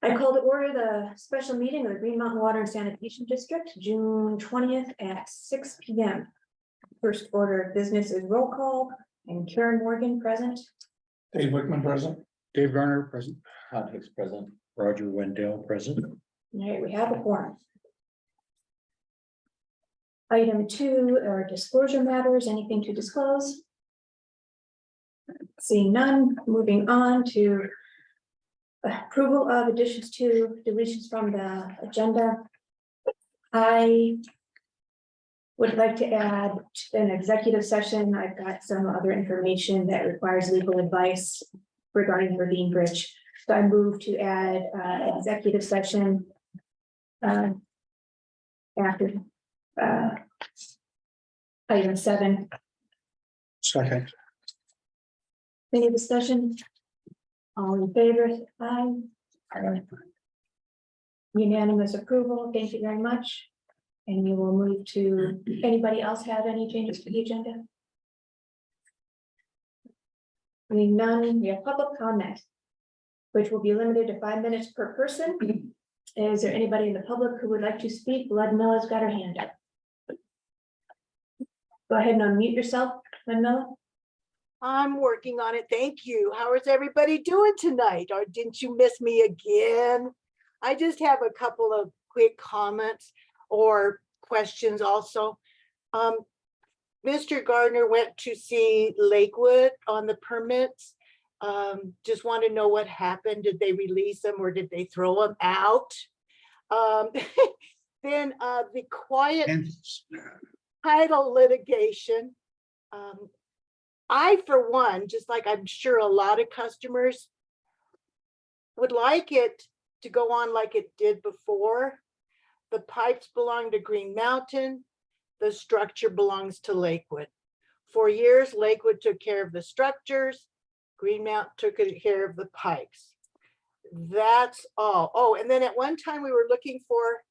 I call to order the special meeting of the Green Mountain Water and Sanitation District, June 20th at 6 p.m. First order of business is roll call, and Karen Morgan present. Dave Wickman present. Dave Garner present. Todd Hicks present. Roger Wendell present. All right, we have a quorum. Item 2 are disclosure matters. Anything to disclose? Seeing none, moving on to approval of additions to deletions from the agenda. I would like to add an executive session. I've got some other information that requires legal advice regarding the ravine bridge. So I move to add executive session after item 7. Second. Any discussion? All in favor? Aye. Unanimous approval. Thank you very much. And we will move to, anybody else have any changes to the agenda? Seeing none, we have public comment, which will be limited to 5 minutes per person. Is there anybody in the public who would like to speak? Ludmilla's got her hand up. Go ahead and unmute yourself, Ludmilla. I'm working on it. Thank you. How is everybody doing tonight? Or didn't you miss me again? I just have a couple of quick comments or questions also. Mr. Gardner went to see Lakewood on the permits. Just want to know what happened. Did they release them or did they throw them out? Then the quiet title litigation. I, for one, just like I'm sure a lot of customers would like it to go on like it did before. The pipes belong to Green Mountain. The structure belongs to Lakewood. For years, Lakewood took care of the structures. Green Mountain took care of the pipes. That's all. Oh, and then at one time we were looking for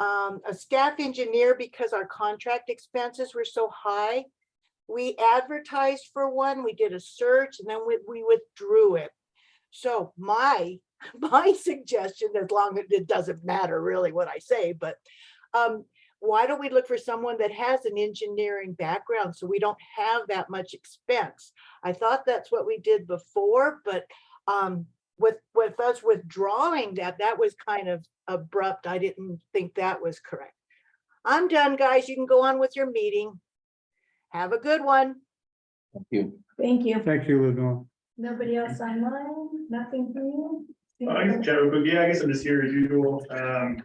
a staff engineer because our contract expenses were so high. We advertised for one, we did a search, and then we withdrew it. So my suggestion, as long as it doesn't matter really what I say, but why don't we look for someone that has an engineering background so we don't have that much expense? I thought that's what we did before, but with us withdrawing that was kind of abrupt. I didn't think that was correct. I'm done, guys. You can go on with your meeting. Have a good one. Thank you. Thank you. Thank you, Ludmilla. Nobody else online? Nothing for you? I guess chat real quick. Yeah, I guess I'm just here as usual,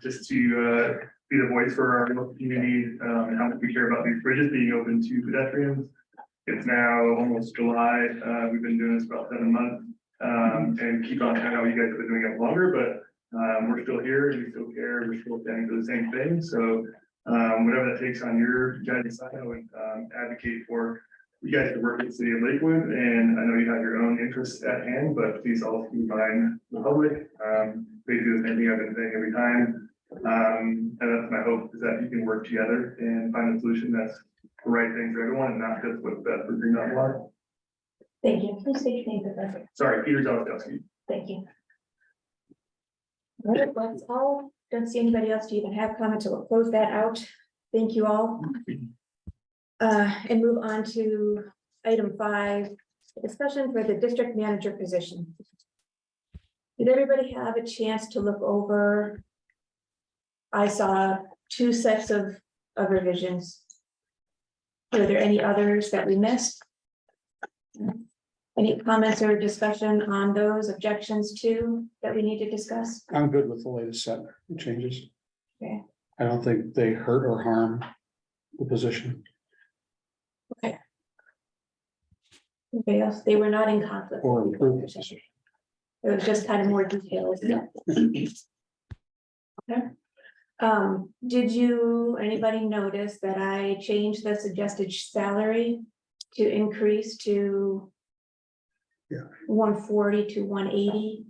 just to be the voice for our local community and how much we care about these bridges being open to pedestrians. It's now almost July. We've been doing this about 7 months, and keep on. I know you guys have been doing it longer, but we're still here and we still care. We're still standing for the same thing. So whatever that takes on your guys' side, I would advocate for you guys to work with the city of Lakewood, and I know you have your own interests at hand, but please also keep in mind the public. They do the same thing I've been saying every time. And that's my hope, is that you can work together and find a solution that's the right thing for everyone and not just what's best for Green Mountain Water. Thank you. Please state your name, Professor. Sorry, Peter Zalskowski. Thank you. All right, that's all. Don't see anybody else to even have comments, so we'll close that out. Thank you all. And move on to item 5, discussion for the district manager position. Did everybody have a chance to look over? I saw 2 sets of revisions. Were there any others that we missed? Any comments or discussion on those objections too that we need to discuss? I'm good with the latest set of changes. Okay. I don't think they hurt or harm the position. Okay. Anybody else? They were not in conflict. Or improve the position. It was just kind of more details. Yeah. Okay. Did anybody notice that I changed the suggested salary to increase to 140 to 180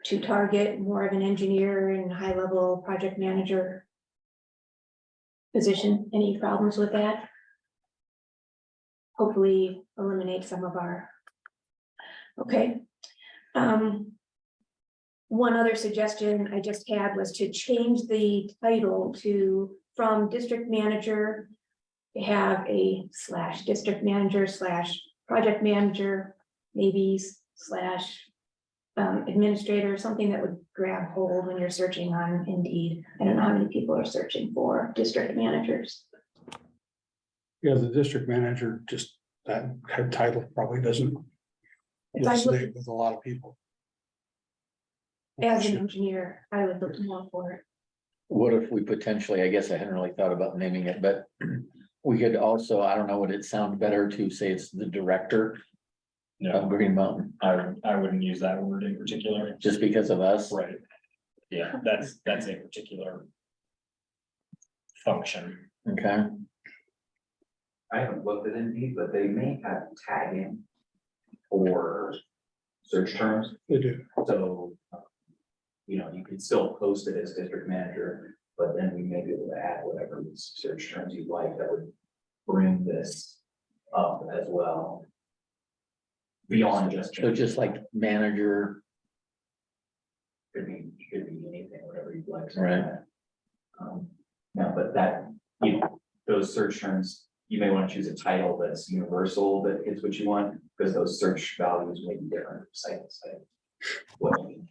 to target more of an engineer and high-level project manager position? Any problems with that? Hopefully eliminate some of our, okay. one other suggestion I just had was to change the title from district manager. To have a / district manager / project manager, maybe / administrator, something that would grab hold when you're searching on Indeed. I don't know how many people are searching for district managers. Yeah, the district manager, just that title probably doesn't If I look resonate with a lot of people. as an engineer, I would look more for it. What if we potentially, I guess I hadn't really thought about naming it, but we could also, I don't know, would it sound better to say it's the director of No, Green Mountain, I wouldn't use that word in particular. just because of us? Right. Yeah, that's a particular function. Okay, I haven't looked at Indeed, but they may have tagging for search terms, They do. so. You could still post it as district manager, but then we may be able to add whatever search terms you'd like that would bring this up as well. Beyond just. so just like manager, Could be anything, whatever you'd like. Right. No, but that, those search terms, you may want to choose a title that's universal, that is what you want, because those search values may be different from site to site. What you need.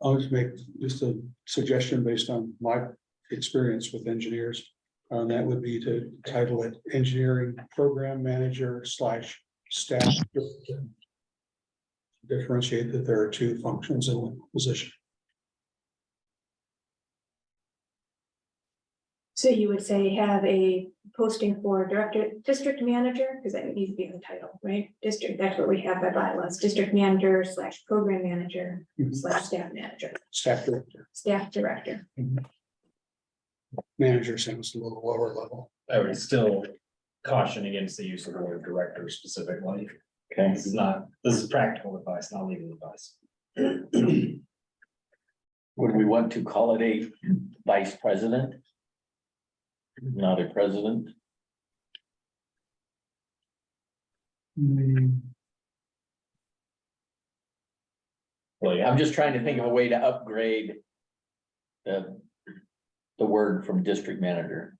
I'll just make just a suggestion based on my experience with engineers. That would be to title it engineering program manager / staff. Director. Differentiate that there are two functions in the position. So you would say have a posting for district manager, because that would need to be the title, right? District, that's what we have by bylaws, district manager / program manager / staff manager, Staff director, staff director. manager sounds a little lower level. I would still caution against the use of the word director specifically. okay, This is practical advice, not legal advice. would we want to call it a vice president? Not a president? Well, yeah, I'm just trying to think of a way to upgrade the word from district manager.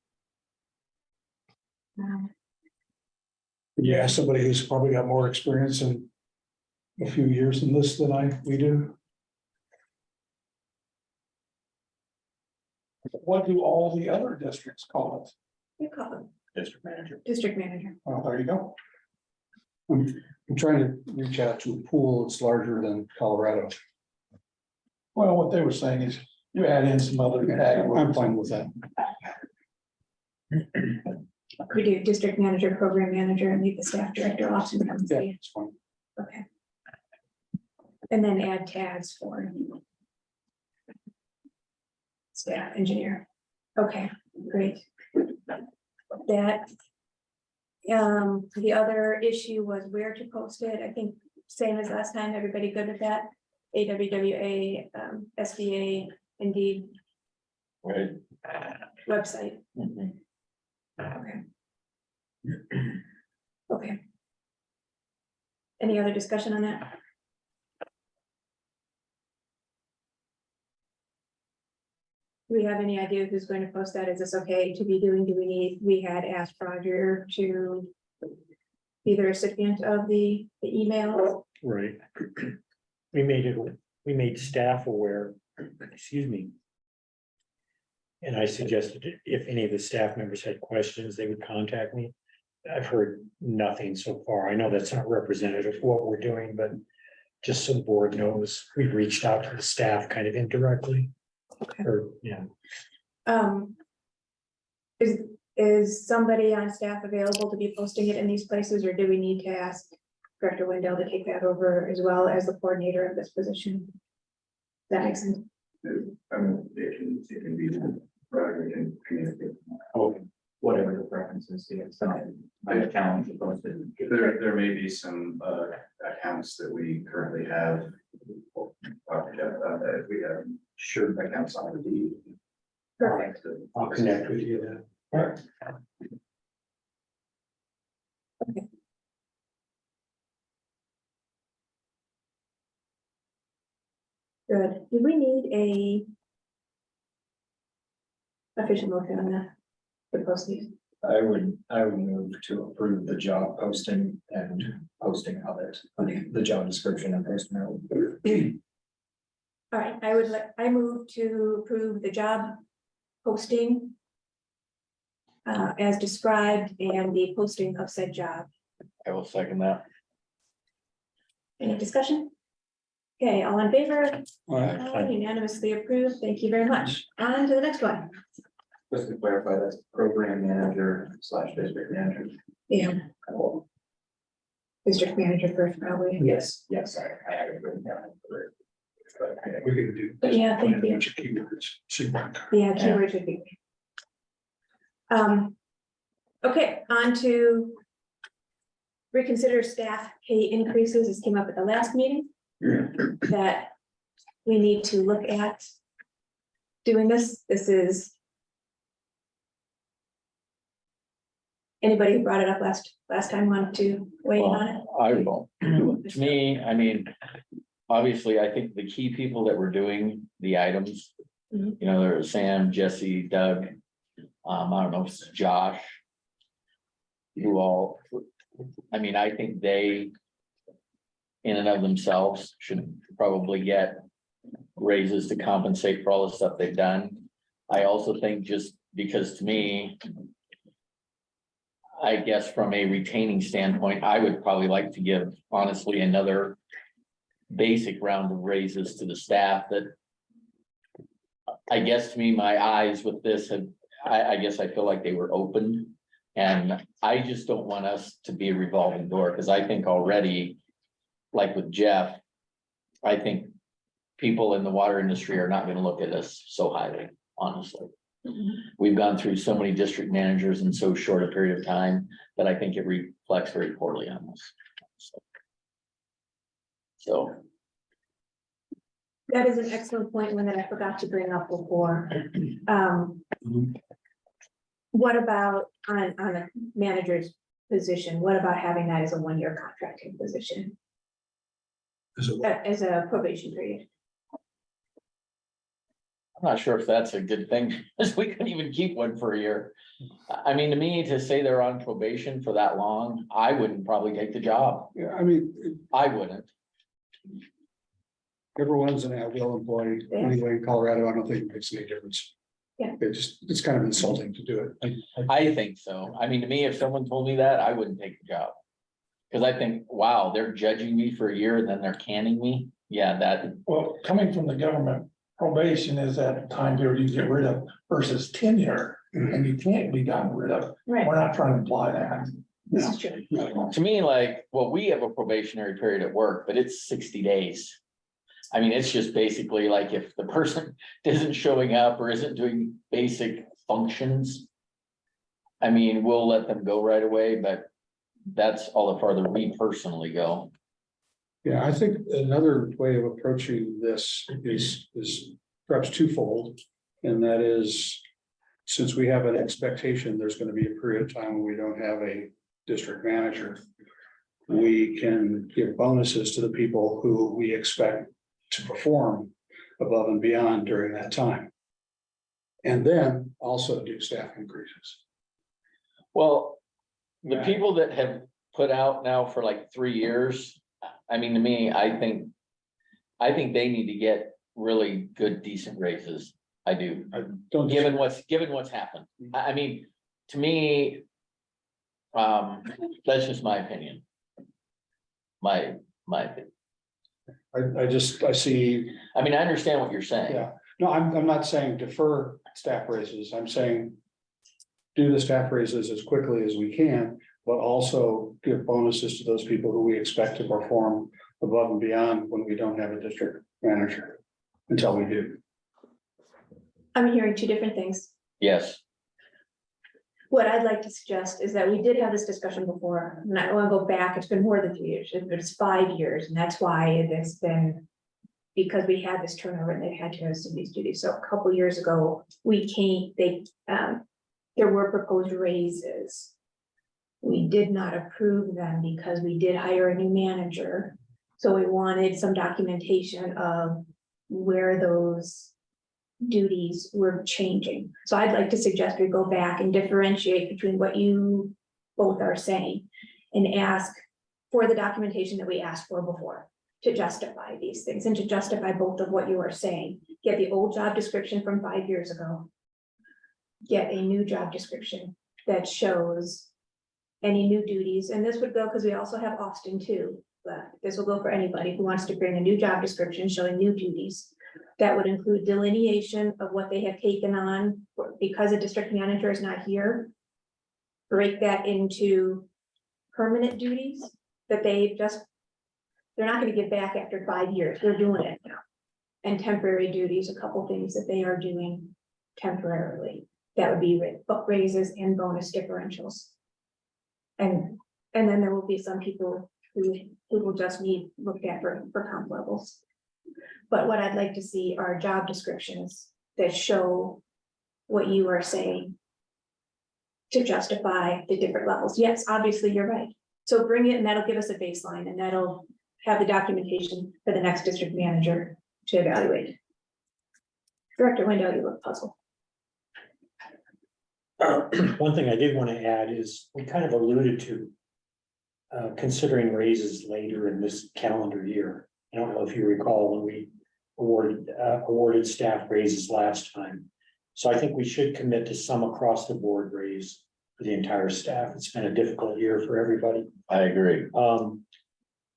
Yeah, somebody who's probably got more experience in a few years in this than we do. What do all the other districts call You call them district manager. district manager. Well, there you go. I'm trying to reach out to a pool that's larger than Colorado. Well, what they were saying is you add in some other tag. I'm fine with that. We do district manager, program manager, and leave the staff director off. Yeah, it's fine. Okay. And then add tags for staff engineer. Okay, great. That. The other issue was where to post it. I think same as last time. Everybody good with that? AWWA, SDA, Indeed Right. website. Mhm. Okay. Okay. Any other discussion on that? Do we have any idea who's going to post that? Is this okay to be doing? We had asked Roger to be the recipient of the email. Right. We made staff aware, excuse me. And I suggested if any of the staff members had questions, they would contact me. I've heard nothing so far. I know that's not representative of what we're doing, but just so the board knows, we've reached out to the staff kind of indirectly. Okay. Or, yeah, Is somebody on staff available to be posting it in these places, or do we need to ask Director Wendell to take that over as well as the coordinator of this position? That makes sense. I mean, it can be, Roger can communicate. Whatever the preference is, it's not a challenge to post it. There may be some accounts that we currently have. That we have sure accounts on the deed. Perfect. I'll connect with you then. Good. Do we need a official motion on the posting? I would move to approve the job posting and posting of it, the job description and posting of it. All right, I move to approve the job posting as described and the posting of said job. I will second that. Any discussion? Okay, all in favor? All right. Unanimously approved. Thank you very much. On to the next one. Just to clarify, that's program manager / district manager. Yeah. District manager first, probably. Yes, I have it written down. We can do. But yeah, thank you. bunch of keywords. See what- Yeah, keyword should be. Okay, on to reconsider staff pay increases. This came up at the last meeting. That we need to look at doing this. This is. Anybody who brought it up last time wanted to weigh in on it? I will. To me, I mean, obviously, I think the key people that were doing the items. Mhm. You know, there was Sam, Jesse, Doug, I don't know, if it's Josh. Who all, I mean, I think they. In and of themselves should probably get raises to compensate for all the stuff they've done. I also think just because to me. I guess from a retaining standpoint, I would probably like to give honestly another basic round of raises to the staff that. I guess to me, my eyes with this have, I guess I feel like they were opened. And I just don't want us to be a revolving door, because I think already, like with Jeff, I think people in the water industry are not gonna look at us so highly, honestly. We've gone through so many district managers in so short a period of time that I think it reflects very poorly on us. So, That is an excellent point, one that I forgot to bring up before. What about on a manager's position? What about having that as a one-year contracting position, Is it- as a probation period? I'm not sure if that's a good thing, because we couldn't even keep one for a year. I mean, to me, to say they're on probation for that long, I wouldn't probably take the job. Yeah, I mean, I wouldn't. everyone's an at-will employee Yeah. anyway in Colorado. I don't think it makes any difference. Yeah. It's kind of insulting to do it. I think so. I mean, to me, if someone told me that, I wouldn't take the job. Because I think, wow, they're judging me for a year and then they're canning me. Yeah, that, Well, coming from the government, probation is that time period you get rid of versus tenure, and you can't be gotten rid of. Right, We're not trying to imply that. this is true. to me, like, well, we have a probationary period at work, but it's 60 days. I mean, it's just basically like if the person isn't showing up or isn't doing basic functions. I mean, we'll let them go right away, but that's all the farther we personally go. Yeah, I think another way of approaching this is perhaps twofold. And that is, since we have an expectation, there's going to be a period of time when we don't have a district manager. We can give bonuses to the people who we expect to perform above and beyond during that time. And then also do staff increases. Well, the people that have put out now for like 3 years, I mean, to me, I think they need to get really good, decent raises. I do, I don't. given what's happened. I mean, to me, that's just my opinion. My opinion. I see. I mean, I understand what you're saying. Yeah, no, I'm not saying defer staff raises. I'm saying do the staff raises as quickly as we can, but also give bonuses to those people who we expect to perform above and beyond when we don't have a district manager until we do. I'm hearing two different things. Yes, What I'd like to suggest is that we did have this discussion before, and I want to go back, it's been more than 3 years, it's 5 years, and that's why it has been. Because we had this turnover and they had to assume these duties, so a couple years ago, there were proposed raises. We did not approve them because we did hire a new manager, so we wanted some documentation of where those duties were changing. So I'd like to suggest we go back and differentiate between what you both are saying and ask for the documentation that we asked for before to justify these things and to justify both of what you are saying. Get the old job description from 5 years ago. Get a new job description that shows any new duties, and this would go, because we also have Austin too, but this will go for anybody who wants to bring a new job description showing new duties. That would include delineation of what they have taken on because a district manager is not here. Break that into permanent duties that they're not going to give back after 5 years, they're doing it now. And temporary duties, a couple things that they are doing temporarily. That would be raises and bonus differentials. And then there will be some people who will just need looked at for comp levels. But what I'd like to see are job descriptions that show what you are saying to justify the different levels. Yes, obviously, you're right. So bring it, and that'll give us a baseline, and that'll have the documentation for the next district manager to evaluate. Director Wendell, you look puzzled. One thing I did want to add is we kind of alluded to considering raises later in this calendar year. I don't know if you recall when we awarded staff raises last time. So I think we should commit to some across the board raise for the entire staff. It's been a difficult year for everybody. I agree.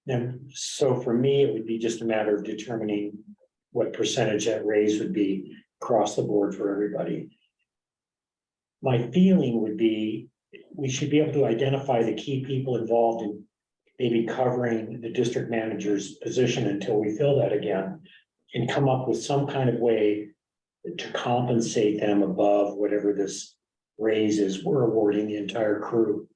And so for me, it would be just a matter of determining what percentage that raise would be across the board for everybody. My feeling would be we should be able to identify the key people involved in maybe covering the district manager's position until we fill that again, and come up with some kind of way to compensate them above whatever this raise is we're awarding the entire crew.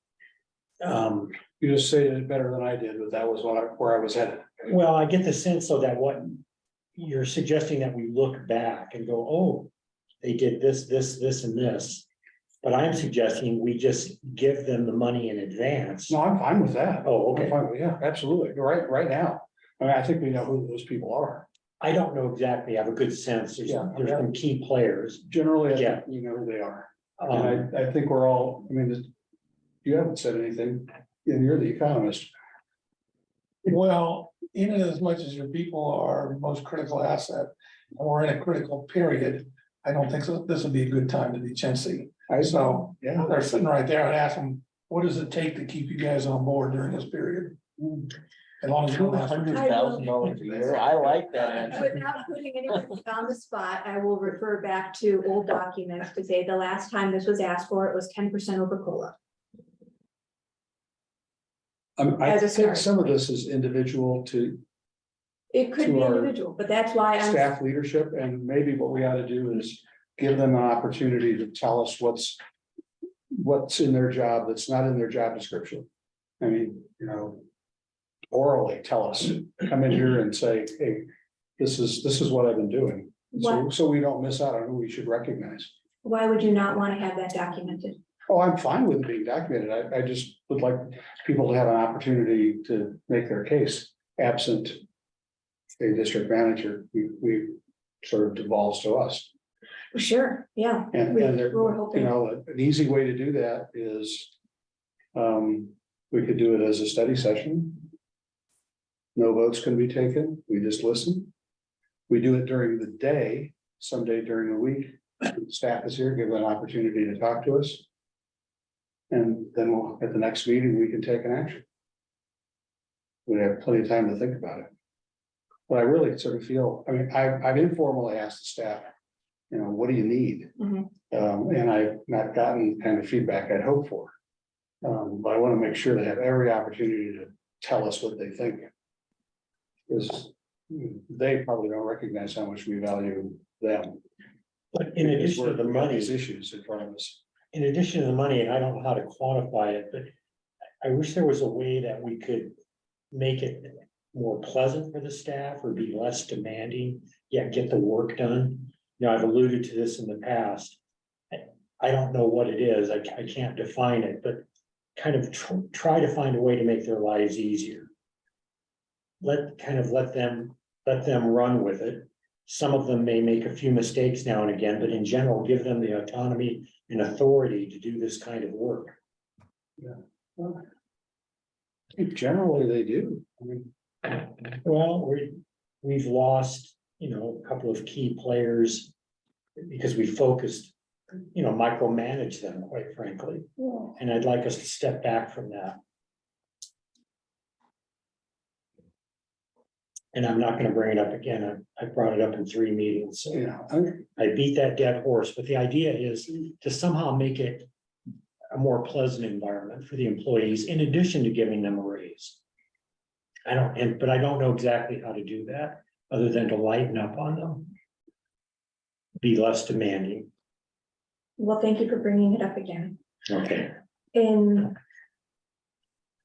You just stated it better than I did, but that was where I was headed. Well, I get the sense though that what you're suggesting that we look back and go, oh, they did this, and this. But I'm suggesting we just give them the money in advance. No, I'm fine with that. Oh, okay. I'm fine with- Yeah, absolutely. Right now. I mean, I think we know who those people are. I don't know exactly. I have a good sense. There's some key players. Generally, I Yeah. think we know who they are. And I think we're all, I mean, you haven't said anything, and you're the economist. Well, in as much as your people are our most critical asset, and we're in a critical period, I don't think so. This would be a good time to be chintzy. So, Yeah. they're sitting right there and ask them, what does it take to keep you guys on board during this period? As long as you don't ask for $200,000 a year. I like that answer. Without putting anyone on the spot, I will refer back to old documents to say the last time this was asked for, it was 10% over COLA. I As a think start. some of this is individual to It could To be our individual, but that's why I'm, staff leadership, and maybe what we ought to do is give them an opportunity to tell us what's in their job that's not in their job description. I mean, orally tell us, come in here and say, hey, this is what I've been doing. So we don't miss out on who we should recognize. why would you not want to have that documented? Oh, I'm fine with it being documented. I just would like people to have an opportunity to make their case absent a district manager. We sort of devolves to us. Sure, yeah. And there, We're hoping. an easy way to do that is we could do it as a study session. No votes can be taken. We just listen. We do it during the day, someday during the week. Staff is here, give them an opportunity to talk to us. And then we'll, at the next meeting, we can take an action. We have plenty of time to think about it. But I really sort of feel, I mean, I've informally asked the staff, what do you need? Mhm. And I've not gotten kind of feedback I'd hoped for. But I want to make sure they have every opportunity to tell us what they think. Because they probably don't recognize how much we value them. But in addition to the We've got money, these issues in front of us. in addition to the money, and I don't know how to quantify it, but I wish there was a way that we could make it more pleasant for the staff or be less demanding, yet get the work done. I've alluded to this in the past. I don't know what it is. I can't define it, but kind of try to find a way to make their lives easier. Let them run with it. some of them may make a few mistakes now and again, but in general, give them the autonomy and authority to do this kind of work. Generally, they do. I mean, Well, we've lost, a couple of key players because we focused, micromanage them, quite frankly. And I'd like us to step back from that. And I'm not gonna bring it up again. I brought it up in 3 meetings, so I beat that dead horse, but the idea is to somehow make it a more pleasant environment for the employees, in addition to giving them a raise. But I don't know exactly how to do that, other than to lighten up on them. Be less demanding. Well, thank you for bringing it up again. Okay. And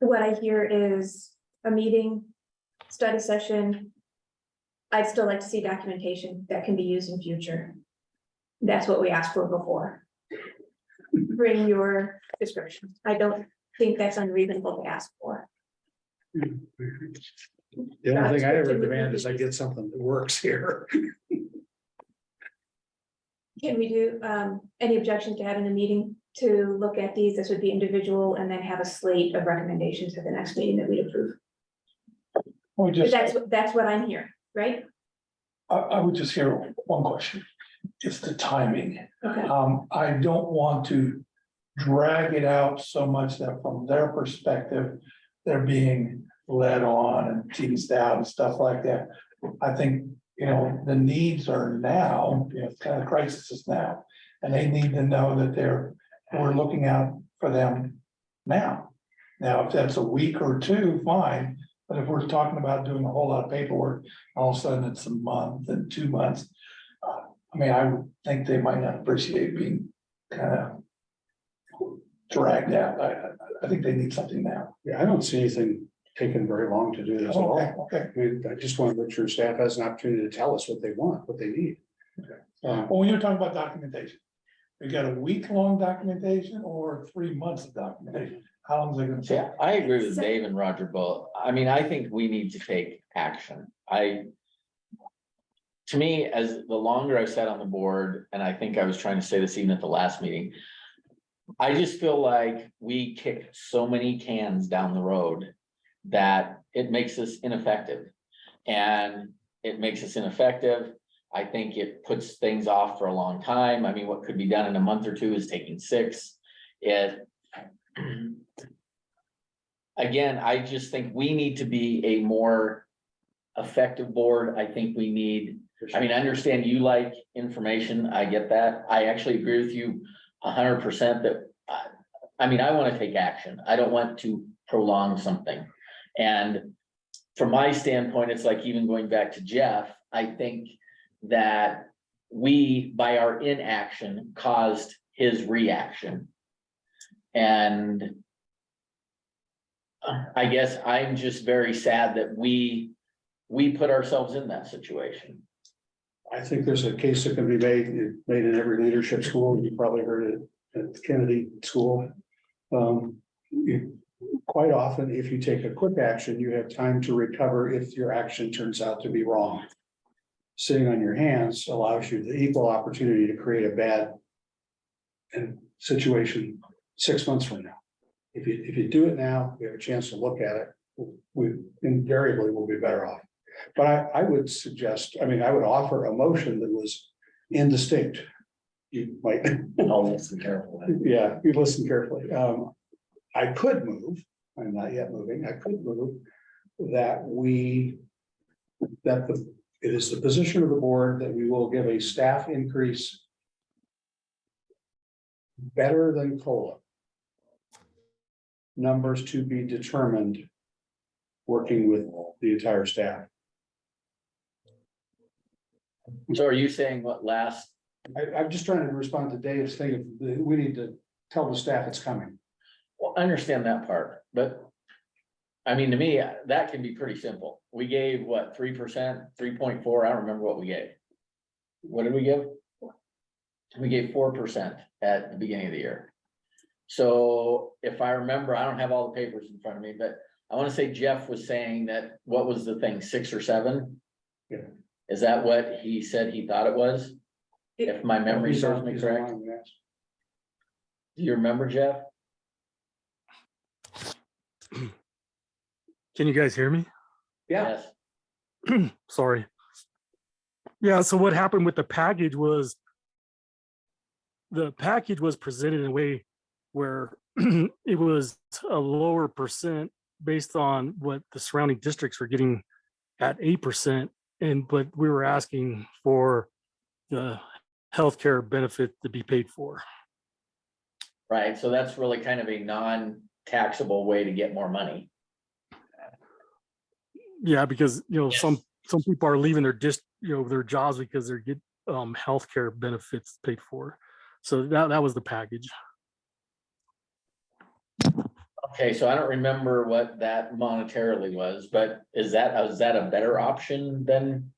what I hear is a meeting, study session. I'd still like to see documentation that can be used in future. That's what we asked for before. Bring your description. I don't think that's unreasonable to ask for. the only thing I ever demand is I get something that works here. Can we do, any objections to having a meeting to look at these? This would be individual and then have a slate of recommendations for the next meeting that we approve. We just, That's what I'm hearing, right? I would just hear one question. It's the timing. Okay. I don't want to drag it out so much that from their perspective, they're being led on and teased out and stuff like that. I think, the needs are now, kind of crisis is now, and they need to know that we're looking out for them now. Now, if that's a week or two, fine, but if we're talking about doing a whole lot of paperwork, all of a sudden it's a month and 2 months. I would think they might not appreciate being kind of dragged out. I think they need something now. Yeah, I don't see anything taking very long to do this at all. Okay. I mean, I just want to make sure staff has an opportunity to tell us what they want, what they need. Well, when you're talking about documentation, we got a week-long documentation or 3 months of documentation? How long is it gonna take? Yeah, I agree with Dave and Roger both. I mean, I think we need to take action. To me, as the longer I've sat on the board, and I think I was trying to say this even at the last meeting, I just feel like we kick so many cans down the road that it makes us ineffective. And it makes us ineffective. I think it puts things off for a long time. I mean, what could be done in a month or two is taking 6. Again, I just think we need to be a more effective board. I think we need, I understand you like information. I get that. I actually agree with you 100% that, I want to take action. I don't want to prolong something. And from my standpoint, it's like even going back to Jeff, I think that we, by our inaction, caused his reaction. And I guess I'm just very sad that we put ourselves in that situation. I think there's a case that can be made in every leadership school. You probably heard it at the Kennedy School. Quite often, if you take a quick action, you have time to recover if your action turns out to be wrong. Sitting on your hands allows you the equal opportunity to create a bad situation 6 months from now. If you do it now, we have a chance to look at it. We invariably will be better off. But I would suggest, I would offer a motion that was indistinct. You might. I'll listen carefully. Yeah, you listen carefully. I could move, I'm not yet moving, I could move that it is the position of the board that we will give a staff increase better than COLA. Numbers to be determined, working with the entire staff. So are you saying what last? I'm just trying to respond to Dave's thing of we need to tell the staff it's coming. Well, I understand that part, but to me, that can be pretty simple. We gave what, 3%, 3.4, I don't remember what we gave. What did we give? We gave 4% at the beginning of the year. So if I remember, I don't have all the papers in front of me, but I want to say Jeff was saying that, what was the thing, 6 or 7? Yeah. Is that what he said he thought it was? If my memory He's serves on- me he's correct? online, yes. Do you remember, Jeff? Can you guys hear me? Yes. Sorry. Yeah, so what happened with the package was presented in a way where it was a lower percent based on what the surrounding districts were getting at 8%. But we were asking for the healthcare benefit to be paid for. Right, so that's really kind of a non-taxable way to get more money. Yeah, because Yes. some people are leaving their jobs because they're get healthcare benefits paid for. So that was the package. Okay, so I don't remember what that monetarily was, but is that a better option than?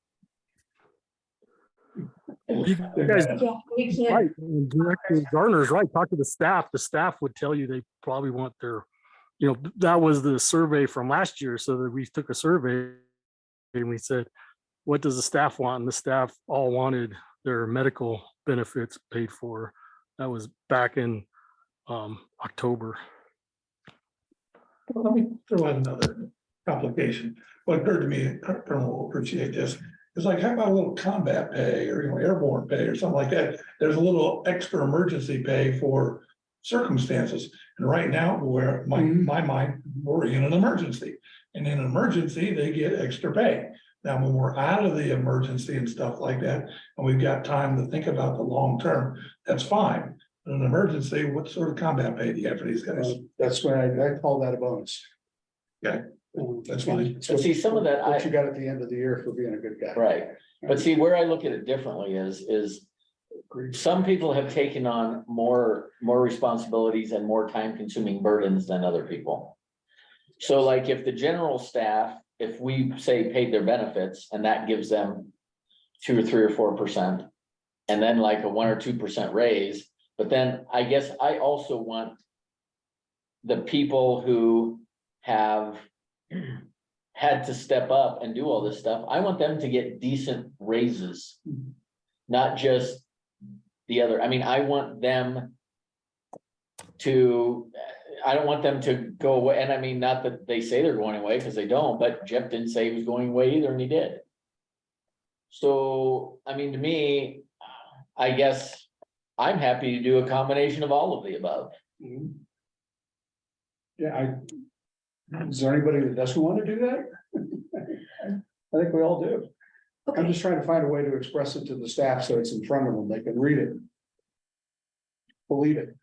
You guys, Yeah, we can't, right, and Director Gardner's right. Talk to the staff. The staff would tell you they probably want their, that was the survey from last year. So that we took a survey and we said, what does the staff want? And the staff all wanted their medical benefits paid for. That was back in October. Let me throw in another complication. What occurred to me, Colonel will appreciate this, is like, how about a little combat pay or, airborne pay or something like that? There's a little extra emergency pay for circumstances. And right now, where my mind, we're in an emergency. And in an emergency, they get extra pay. Now, when we're out of the emergency and stuff like that, and we've got time to think about the long term, that's fine. In an emergency, what sort of combat pay do you have for these guys? That's why I call that a bonus. Okay. That's fine. But see, some of that, What you got at the end of the year for being a good guy. right, but see, where I look at it differently is some people have taken on more responsibilities and more time-consuming burdens than other people. So like if the general staff, if we say paid their benefits and that gives them 2 or 3 or 4%, and then like a 1 or 2% raise, but then I guess I also want the people who have had to step up and do all this stuff, I want them to get decent raises, not just the other. I mean, I don't want them to go away. And I mean, not that they say they're going away, because they don't, but Jeff didn't say he was going away either, and he did. So, I mean, to me, I guess I'm happy to do a combination of all of the above. Yeah, is there anybody that doesn't want to do that? I think we all do. I'm okay, just trying to find a way to express it to the staff so it's in front of them, they can read it. Believe it.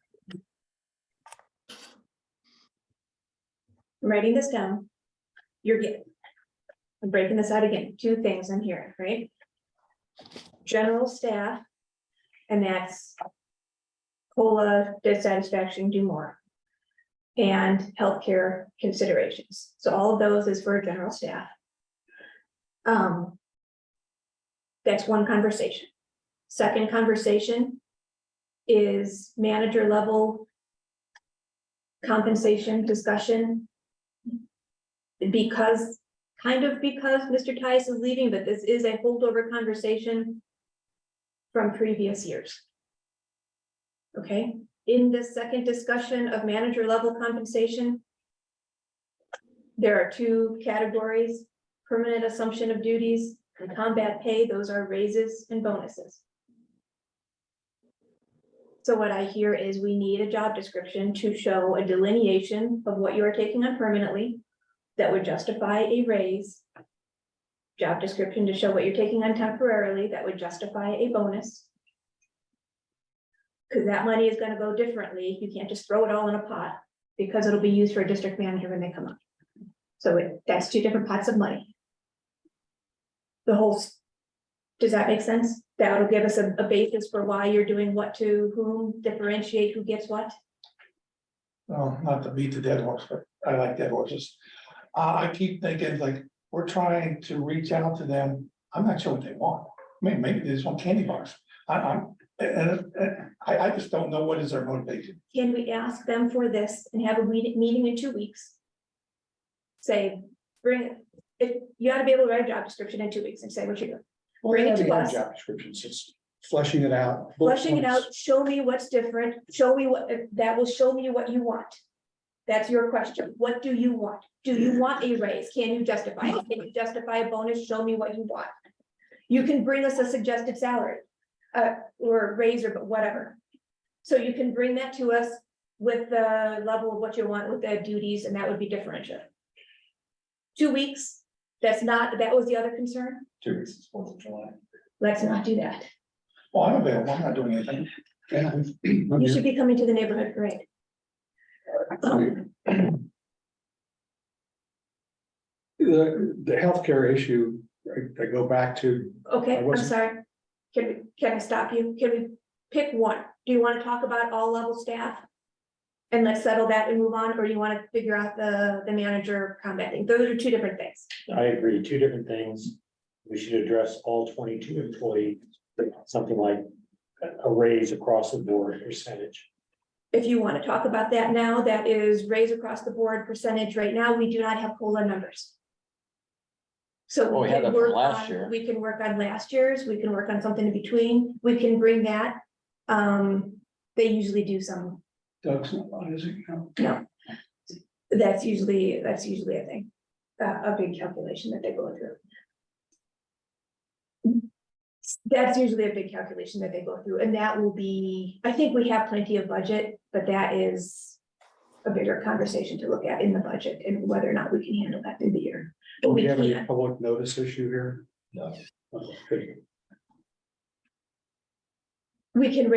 I'm writing this down. You're getting. I'm breaking this out again, 2 things I'm hearing, right? General staff, and that's COLA, dissatisfaction, do more. And healthcare considerations. So all of those is for general staff. That's one conversation. Second conversation is manager level compensation discussion. Because Mr. Tice is leaving, but this is a holdover conversation from previous years. Okay, in this second discussion of manager level compensation, there are 2 categories: permanent assumption of duties and combat pay. Those are raises and bonuses. So what I hear is we need a job description to show a delineation of what you are taking on permanently that would justify a raise. Job description to show what you're taking on temporarily that would justify a bonus. Because that money is gonna go differently. You can't just throw it all in a pot, because it'll be used for a district manager when they come up. So that's 2 different pots of money. Does that make sense? That'll give us a basis for why you're doing what to whom, differentiate who gets what. Well, not to beat the dead horse, but I like dead horses. I keep thinking like, we're trying to reach out to them. I'm not sure what they want. Maybe they just want candy bars. I just don't know what is their motivation. Can we ask them for this and have a meeting in 2 weeks? Say, if you ought to be able to write a job description in 2 weeks and say what you're doing. Bring it to already have us. Job descriptions, it's fleshing it out. Flushing it out, show me what's different, show me what, that will show me what you want. That's your question. What do you want? Do you want a raise? Can you justify it? Can you justify a bonus? Show me what you want. You can bring us a suggested salary, or raise or whatever. So you can bring that to us with the level of what you want with the duties, and that would be differential. 2 weeks, that was the other concern. 2 weeks is 4th of July. Let's not do that. Well, I'm available, I'm not doing anything. Yeah. You should be coming to the neighborhood parade. The healthcare issue, I go back to, Okay, I I'm wasn't- sorry. Can I stop you? Can we pick one? Do you want to talk about all level staff? And let's settle that and move on, or you want to figure out the manager combat thing? Those are two different things. I agree, two different things. We should address all 22 employees, something like a raise across the board percentage. If you want to talk about that now, that is raise across the board percentage. Right now, we do not have COLA numbers. So Well, we had can that from work last on- year. We can work on last year's, we can work on something in between, we can bring that. They usually do some, Doug's not on, is he? No. no. That's usually a thing, a big calculation that they go through. That's usually a big calculation that they go through, and that will be, I think we have plenty of budget, but that is a bigger conversation to look at in the budget and whether or not we can handle that through the year. But Do we we have any can, public notice issue here? No. Good. we can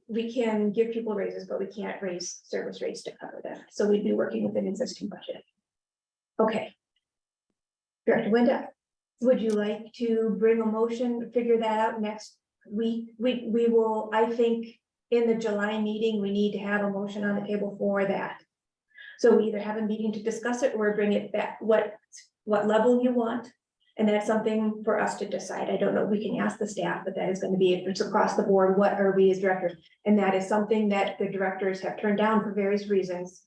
we can give people raises, but we can't raise service rates to cover that. So we'd be working with an existing budget. Okay. Director Linda, would you like to bring a motion, figure that out next week? We will, I think, in the July meeting, we need to have a motion on the table for that. So we either have a meeting to discuss it or bring it back, what level you want. And that's something for us to decide. I don't know, we can ask the staff, but that is going to be, if it's across the board, what are we as directors? And that is something that the directors have turned down for various reasons.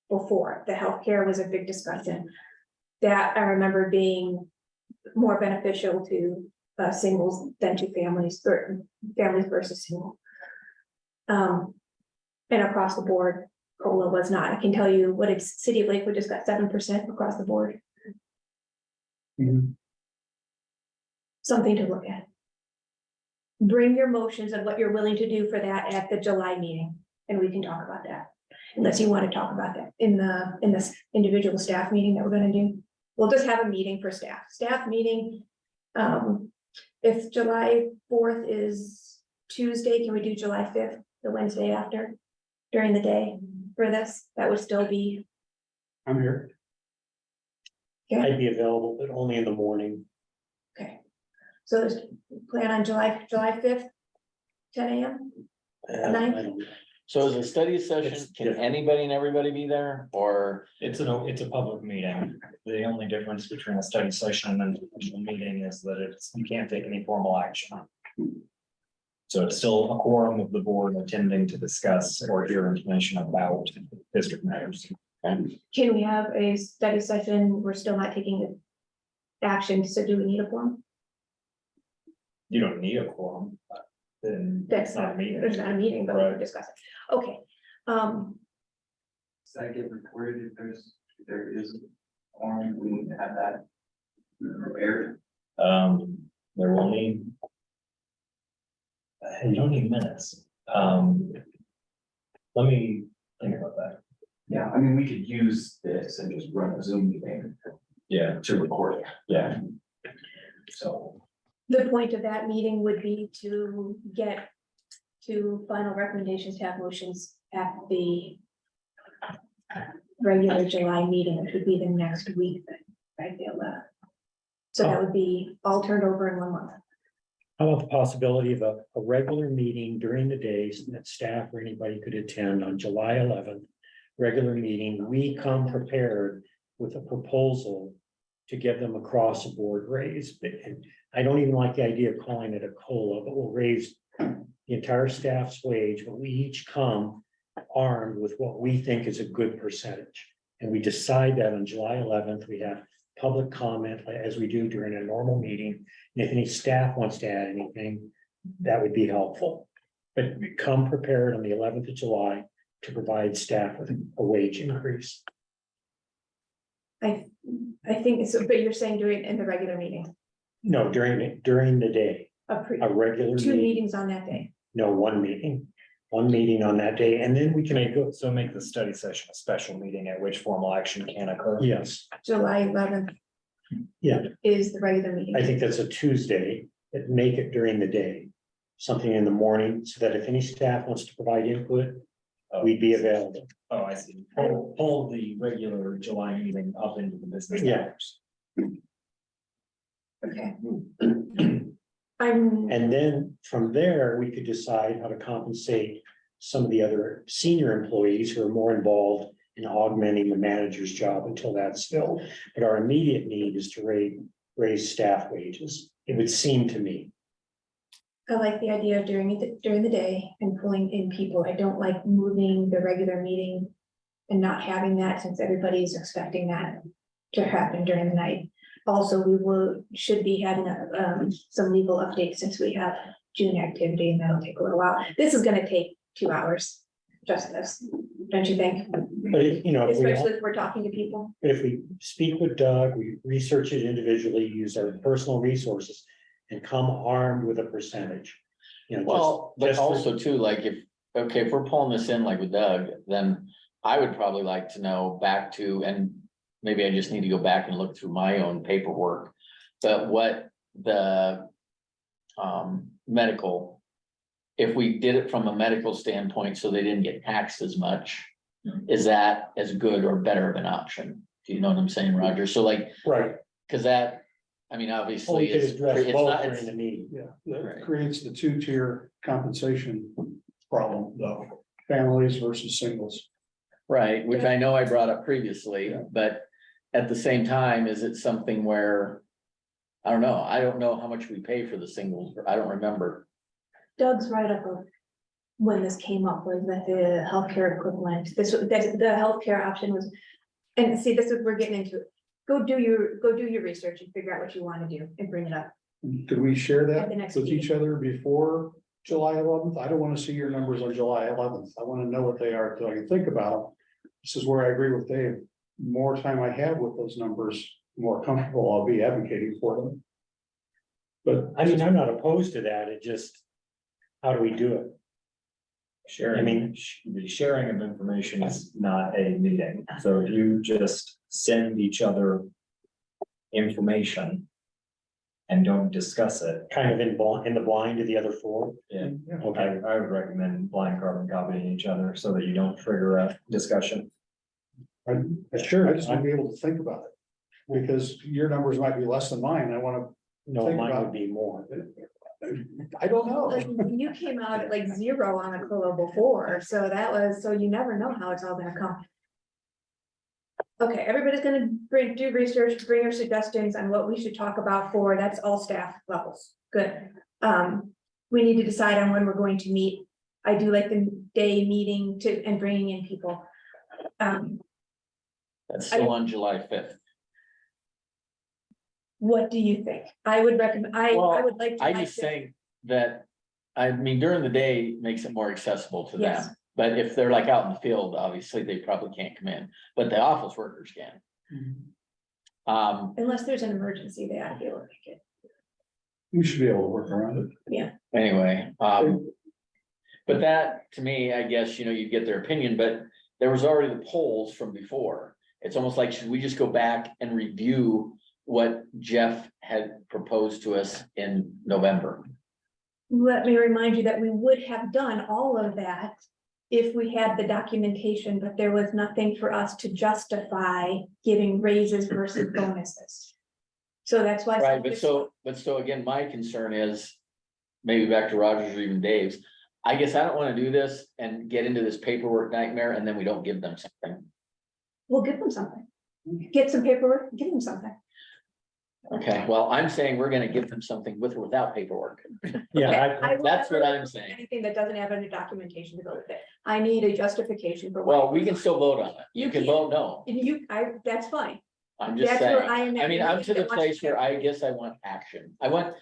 Before, the healthcare was a big discussion. That I remember being more beneficial to singles than to families, or families versus single. And across the board, COLA was not. I can tell you what it's, City of Lakewood just got 7% across the board. Mhm. Something to look at. Bring your motions and what you're willing to do for that at the July meeting, and we can talk about that. Unless you want to talk about that in this individual staff meeting that we're gonna do. We'll just have a meeting for staff meeting. If July 4th is Tuesday, can we do July 5th, the Wednesday after, during the day for this? That would still be, I'm here. I'd be available, but only in the morning. okay. So let's plan on July 5th, 10 a.m. I Ninth? don't know. So is a study session, It's can different. anybody and everybody be there, or? It's a public meeting. The only difference between a study session and a special meeting is that you can't take any formal action. So it's still a quorum of the board attending to discuss or hear information about district matters. Can we have a study session? We're still not taking action, so do we need a quorum? You don't need a quorum. Then That's it's not a meeting. There's not a meeting, but we can Right. discuss it. Okay. Does that get recorded if there is a forum, we need to have that prepared? There will need. You don't need minutes. Let me think about that. Yeah, I mean, we could use this and just run a Zoom meeting Yeah, to record it. yeah. So, The point of that meeting would be to get to final recommendations, to have motions at the regular July meeting, which would be the next week, right, the 11th. So that would be all turned over in 1 month. How about the possibility of a regular meeting during the day so that staff or anybody could attend on July 11th? Regular meeting, we come prepared with a proposal to give them across the board raise. And I don't even like the idea of calling it a COLA, but we'll raise the entire staff's wage, but we each come armed with what we think is a good percentage. And we decide that on July 11th, we have public comment as we do during a normal meeting. And if any staff wants to add anything, that would be helpful. But come prepared on the 11th of July to provide staff with a wage increase. I think so, but you're saying do it in the regular meeting, No, during the day, a regular two meeting, meetings on that day. no, one meeting on that day, and then we can Make the study session a special meeting at which formal action can occur. yes, July 11th yeah, is the regular meeting. I think that's a Tuesday, but make it during the day. Something in the morning, so that if any staff wants to provide input, we'd be available. Oh, I see. Pull the regular July meeting up into the business Yeah. hours. Okay. I'm, And then from there, we could decide how to compensate some of the other senior employees who are more involved in augmenting the manager's job until that's filled. But our immediate need is to raise staff wages, it would seem to me. I like the idea of during the day and pulling in people. I don't like moving the regular meeting and not having that, since everybody's expecting that to happen during the night. Also, should be having some legal updates, since we have June activity, and that'll take a little while. This is gonna take 2 hours, just this, don't you think? But if Especially if we're talking to people. if we speak with Doug, we research it individually, use our personal resources, and come armed with a percentage. Well, but just for- also too, like if we're pulling this in like with Doug, then I would probably like to know back to, and maybe I just need to go back and look through my own paperwork. But what the medical, if we did it from a medical standpoint, so they didn't get taxed as much, is that as good or better of an option? Do you know what I'm saying, Roger? So like, Right, cause that, I mean, we obviously, could address it's both not, during the meeting. Yeah, that Right. creates the two-tier compensation problem, though, families versus singles. right, which I know I brought up previously, but at the same time, is it something where? I don't know how much we pay for the singles, I don't remember. Doug's write-up of when this came up was that the healthcare equivalent, the healthcare option was. And see, this is, we're getting into, go do your research and figure out what you want to do and bring it up. Could we share At that the next with each meeting. other before July 11th? I don't want to see your numbers on July 11th. I want to know what they are so I can think about them. This is where I agree with Dave. More time I have with those numbers, more comfortable I'll be advocating for them. But I mean, I'm not opposed to that, it just, how do we do it? Sharing, I mean- the sharing of information is not a meeting, so if you just send each other information and don't discuss it. Kind of in the blind to the other four? Yeah. Okay. I would recommend blind carbon copying each other so that you don't trigger a discussion. sure, I just want to be able to think about it. Because your numbers might be less than mine. I want No, Think mine about- would be more. to, I don't know. You came out at like 0 on a COLA before, so you never know how it's all gonna come. Okay, everybody's gonna do research, bring your suggestions on what we should talk about that's all staff levels, good. We need to decide on when we're going to meet. I do like the day meeting and bringing in people. That's still on July 5th. What do you think? I would recommend, I Well, would like. I July just 5th. think that, I mean, during the day makes it more accessible to Yes. them. But if they're like out in the field, obviously they probably can't come in, but the office workers can. Unless there's an emergency, they ought to be able to make it. We should be able to work around it. Anyway, but that, to me, I guess, you'd get their opinion, but there was already the polls from before. It's almost like, should we just go back and review what Jeff had proposed to us in November? Let me remind you that we would have done all of that if we had the documentation, but there was nothing for us to justify giving raises versus bonuses. So that's why. Right, but so again, my concern is, maybe back to Rogers or even Dave's, I guess I don't wanna do this and get into this paperwork nightmare and then we don't give them something. We'll give them something. Get some paperwork, give them something. Okay, well, I'm saying we're gonna give them something with or without paperwork. Yeah, I will That's what never I'm approve saying. Anything that doesn't have any documentation to go with it. I need a justification for. Well, we can still vote on it. You You can can. vote no. That's fine. I'm just That's where saying, I am at. I mean, I'm to the place where I guess I want action. I want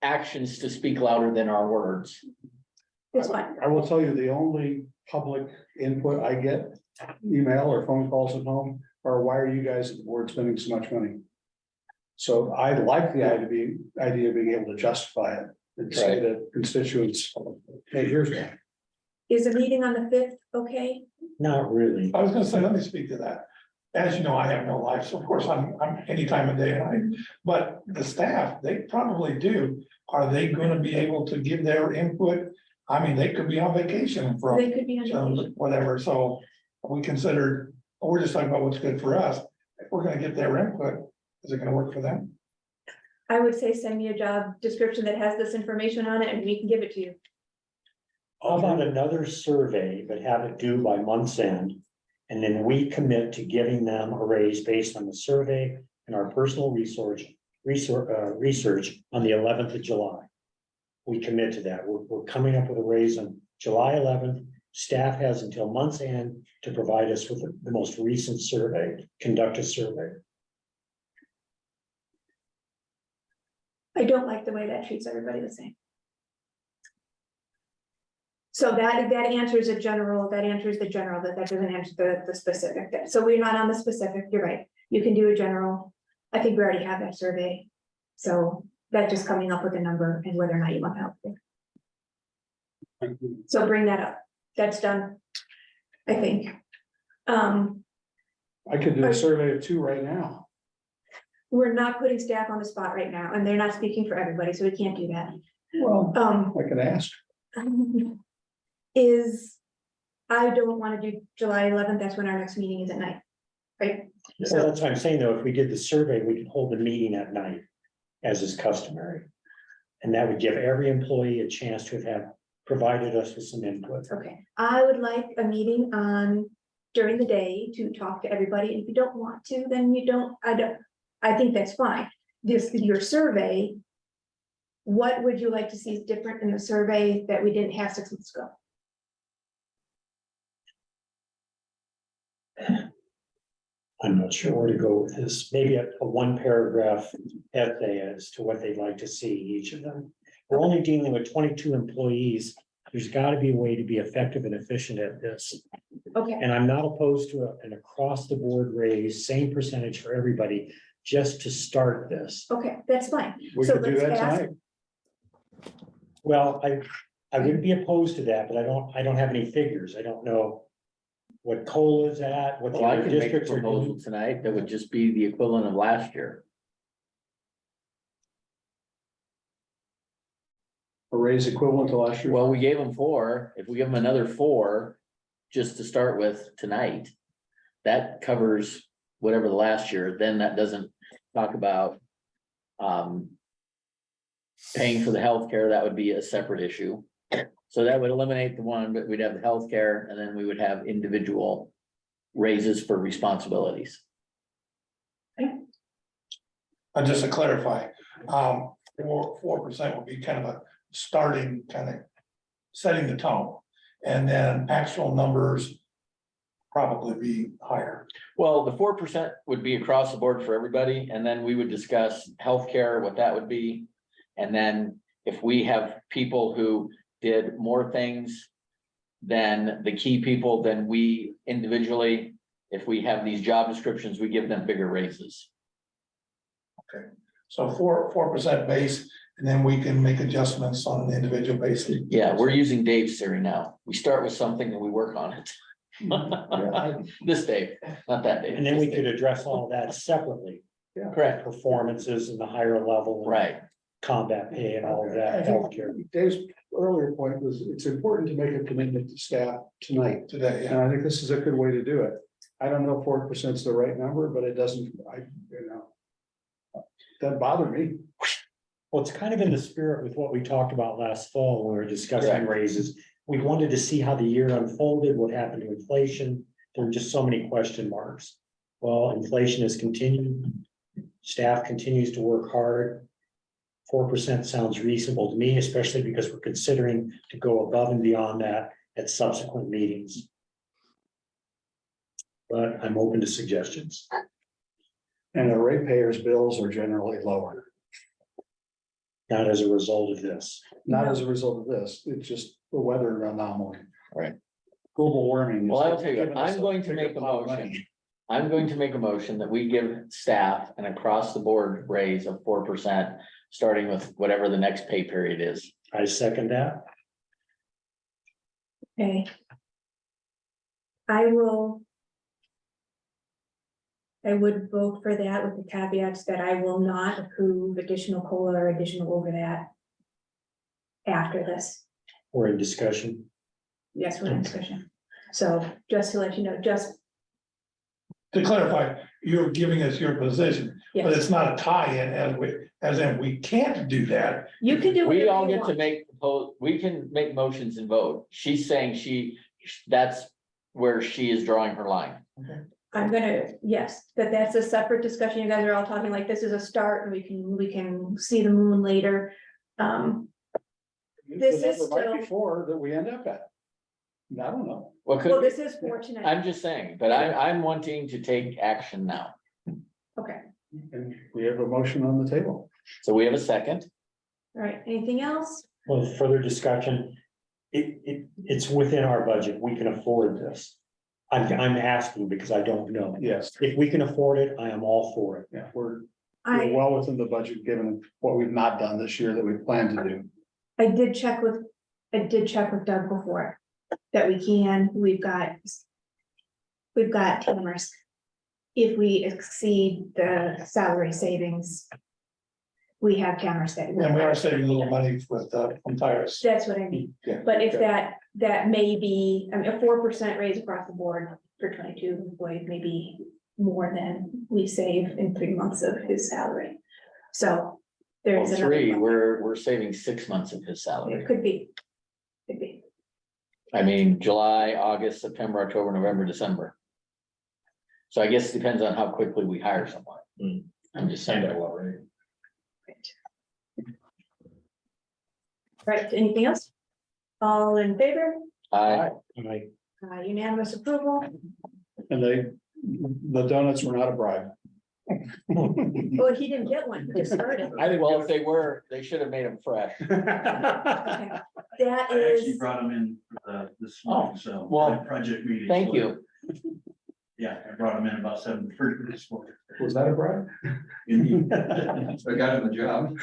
actions to speak louder than our words. It's fine. I will tell you, the only public input I get, email or phone calls at home, are why are you guys at the board spending so much money? So I like the idea of being able to justify it and say to constituents, hey, here's why. Is a meeting on the 5th okay? Not really. I was gonna say, let me speak to that. As you know, I have no life, so of course I'm any time of day and night, but the staff, they probably do. Are they gonna be able to give their input? I mean, they could be on vacation from They could be on vacation. whatever, so we considered, we're just talking about what's good for us. If we're gonna get their input, is it gonna work for them? I would say send me a job description that has this information on it and we can give it to you. How about another survey, but have it due by month's end? And then we commit to giving them a raise based on the survey and our personal research on the 11th of July. We commit to that. We're coming up with a raise on July 11th. Staff has until month's end to provide us with the most recent survey, conduct a survey. I don't like the way that treats everybody the same. So that answers a general, that answers the general, that doesn't answer the specific. So we're not on the specific, you're right. You can do a general. I think we already have that survey. So that's just coming up with a number and whether or not you want help there. So bring that up. That's done, I think. I could do a survey of 2 right now. We're not putting staff on the spot right now, and they're not speaking for everybody, so we can't do that. Well, I can ask. I don't want to do July 11th, that's when our next meeting is at night, right? So that's what I'm saying, though, if we did the survey, we could hold the meeting at night, as is customary. And that would give every employee a chance to have provided us with some input. Okay, I would like a meeting during the day to talk to everybody, and if you don't want to, then you don't, I think that's fine. Your survey, what would you like to see different in the survey that we didn't have 6 months ago? I'm not sure where to go with this. Maybe a 1-paragraph essay as to what they'd like to see each of them. We're only dealing with 22 employees. There's got to be a way to be effective and efficient at this. Okay, And I'm not opposed to an across-the-board raise, same percentage for everybody, just to start this. okay, that's fine. We So could do let's that ask- tonight. Well, I wouldn't be opposed to that, but I don't have any figures. I don't know what COLA is at, what the Well, I other can make a districts are proposal doing. tonight that would just be the equivalent of last year. A raise equivalent to last year. Well, we gave them 4. If we give them another 4, just to start with tonight, that covers whatever the last year, then that doesn't talk about paying for the healthcare. That would be a separate issue. So that would eliminate the one, but we'd have the healthcare, and then we would have individual raises for responsibilities. Just to clarify, 4% would be kind of a starting, kind of setting the tone. And then actual numbers probably be higher. Well, the 4% would be across the board for everybody, and then we would discuss healthcare, what that would be. And then if we have people who did more things than the key people, then we individually, if we have these job descriptions, we give them bigger raises. So 4% base, and then we can make adjustments on an individual basis. Yeah, we're using Dave's theory now. We start with something and we work on it. This Dave, not that Dave. And then we this could Dave. address all that separately. Correct, Performances and the higher level. and right. Combat pay and all of I that, think healthcare. Dave's earlier point was it's important to make a commitment to staff tonight. Today, And I think this is a good way to do it. I don't know if 4% is the right number, but it doesn't, doesn't bother me. Well, it's kind of in the spirit with what we talked about last fall when we were discussing Correct. raises. We wanted to see how the year unfolded, what happened to inflation. There were just so many question marks. Well, inflation has continued. Staff continues to work hard. 4% sounds reasonable to me, especially because we're considering to go above and beyond that at subsequent meetings. But I'm open to suggestions. And the ratepayers' bills are generally lower, Not as a result of this. not as a result of this, it's just a weather anomaly. Right. Global warming. is Well, I'll tell you, giving us I'm going to big make a amount of motion. money. I'm going to make a motion that we give staff an across the board raise of 4%, starting with whatever the next pay period is. I second that. Okay. I would vote for that with the caveats that I will not approve additional COLA or additional over that after this. We're in discussion. Yes, we're in discussion. So just to let you know, just, To clarify, you're giving us your position, but yes, it's not a tie-in as in we can't do that. you can do We whatever all you get to want. make, we can make motions and vote. She's saying that's where she is drawing her line. I'm gonna, yes, that's a separate discussion. You guys are all talking like this is a start and we can see the moon later. This is The night still- before that we end up at. I don't know. What Well, could, this is fortunate. I'm just saying, but I'm wanting to take action now. Okay, And we have a motion on the table. So we have a second. all right. Anything else? Well, further discussion. It's within our budget. We can afford this. I'm asking because I don't know. Yes, If we can afford it, I am all for it. yeah, we're I well within the budget, given what we've not done this year that we plan to do. did check with Doug before, that we've got cameras. If we exceed the salary savings, we have cameras that. And we are saving a little money with, from tires. That's what I mean, Yeah. but if that may be, I mean, a 4% raise across the board for 22 employees may be more than we save in 3 months of his salary. So Well, there's another. 3, we're saving 6 months of his salary. It could be. Could be. I mean, July, August, September, October, November, December. So I guess it depends on how quickly we hire someone. I'm just saying. Right, anything else? All in favor? I, Like, Unanimous approval? And the donuts were not a bribe. Well, he didn't get one, he just started. I think, well, if they were, they should have made them fresh. Okay. That I actually is, brought them in this morning, so. well, my project meeting. Thank you. Yeah, I brought them in about 7:30 this morning. was that a bribe? So I got him the job.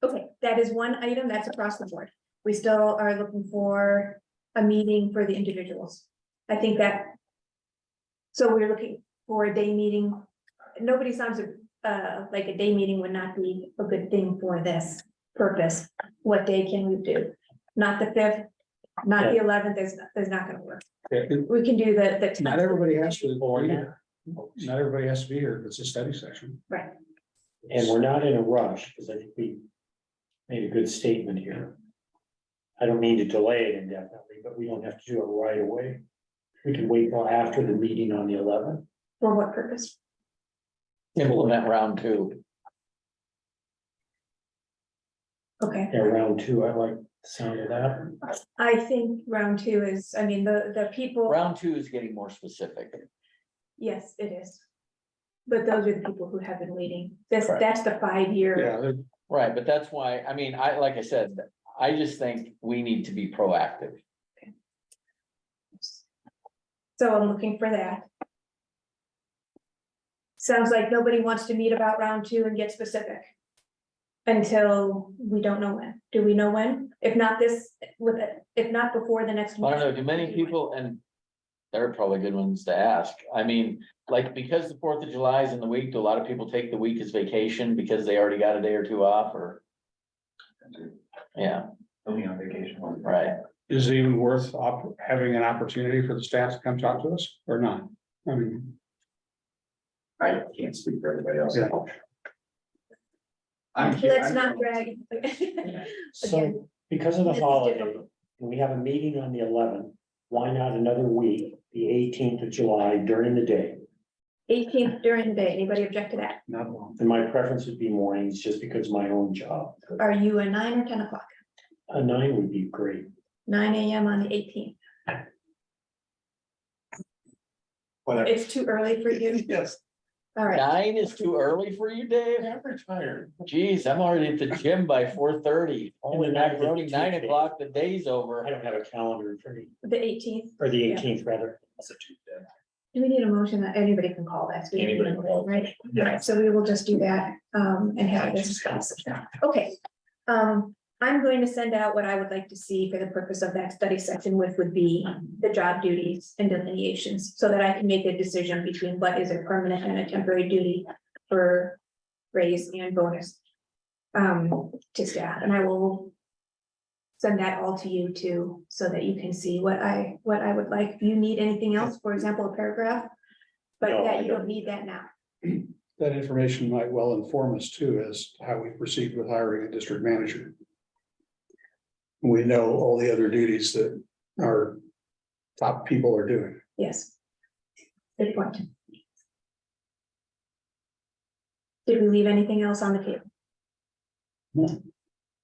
okay, that is one item, that's across the board. We still are looking for a meeting for the individuals. I think that. So we're looking for a day meeting. Nobody sounds like a day meeting would not be a good thing for this purpose. What day can we do? Not the 5th, not the 11th, there's not gonna work. We can do the 10th. Not everybody has to be here. Not everybody has to be here. It's a study session. Right, and we're not in a rush, because I think we made a good statement here. I don't mean to delay it indefinitely, but we don't have to do it right away. We can wait till after the meeting on the 11th. for what purpose? Implement round 2. Okay, Yeah, round 2, I like the sound of that. I think round 2 is, I mean, the people, Round 2 is getting more specific. yes, it is. But those are the people who have been waiting. That's Correct. the 5-year. Yeah, Right, but that's why, I mean, like I said, I just think we need to be proactive. So I'm looking for that. Sounds like nobody wants to meet about round 2 and get specific. Until we don't know when. Do we know when? If not this, if not before the next. I don't know, meeting. do many people, and they're probably good ones to ask. I mean, like, because the 4th of July is in the week, do a lot of people take the week as vacation because they already got a day or 2 off, or? Yeah, Only on vacation. right. is it even worth having an opportunity for the staff to come talk to us or not? I mean, I can't speak for everybody else. Yeah. Let's not drag. So Again, because of the this is holiday, difficult. and we have a meeting on the 11th, why not another week, the 18th of July during the day? 18th during the day. Anybody object to that? not long. And my preference would be mornings, just because of my own job. Are you a 9 or 10 o'clock? A 9 would be great. 9 a.m. on the 18th. Whatever. It's too early for you? Yes, All right, 9 is too early for you, Dave? I'm retired. Geez, I'm already at the gym by 4:30. Only And then I not running did 9 Tuesday. o'clock, the day's over. I don't have a calendar for me, the 18th. or the Yeah. 18th rather. That's a Tuesday. Do we need a motion that anybody can call that? Anybody can call. Right? Yeah. So we will just do that, and have this. Okay. I'm going to send out what I would like to see for the purpose of that study session, which would be the job duties and delineations, so that I can make a decision between what is a permanent and a temporary duty for raise and bonus to staff, and I will send that all to you too, so that you can see what I would like. If you need anything else, for example, a paragraph, but No, I that you don't don't need that now. That information might well inform us too as to how we proceed with hiring a district manager. We know all the other duties that our top people are doing. Yes. Good point. Did we leave anything else on the table?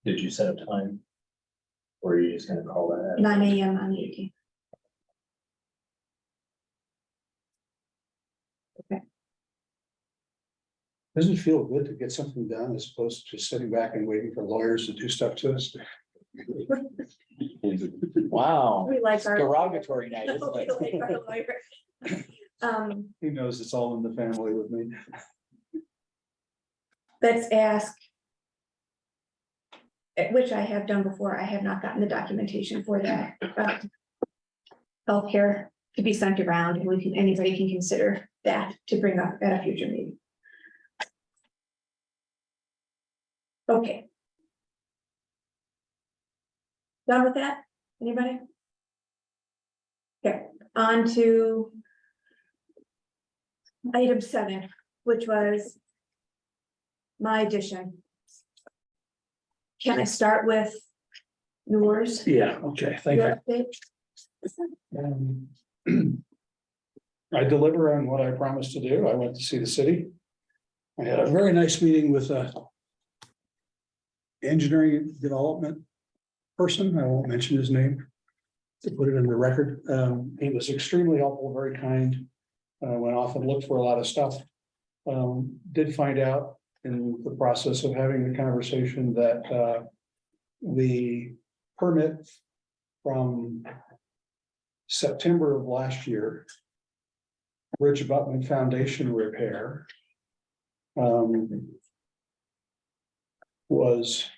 Did you set a time? Or are you just gonna call that? 9 AM on the 18th. Doesn't it feel good to get something done as opposed to just sitting back and waiting for lawyers to do stuff to us? Wow, We like our. derogatory night, We isn't like it? our lawyer. He knows it's all in the family with me. Let's ask. Which I have done before. I have not gotten the documentation for that. Healthcare to be sent around, and anybody can consider that to bring up at a future meeting. Okay. Done with that? Anybody? Okay, on to item 7, which was my addition. Can I start with yours? Yeah, okay, thank you. Your update? I deliver on what I promised to do. I went to see the city. I had a very nice meeting with a engineering development person. I won't mention his name to put it in the record. He was extremely helpful, very kind. Went off and looked for a lot of stuff. Did find out in the process of having the conversation that the permit from September of last year, bridge abutment foundation repair, was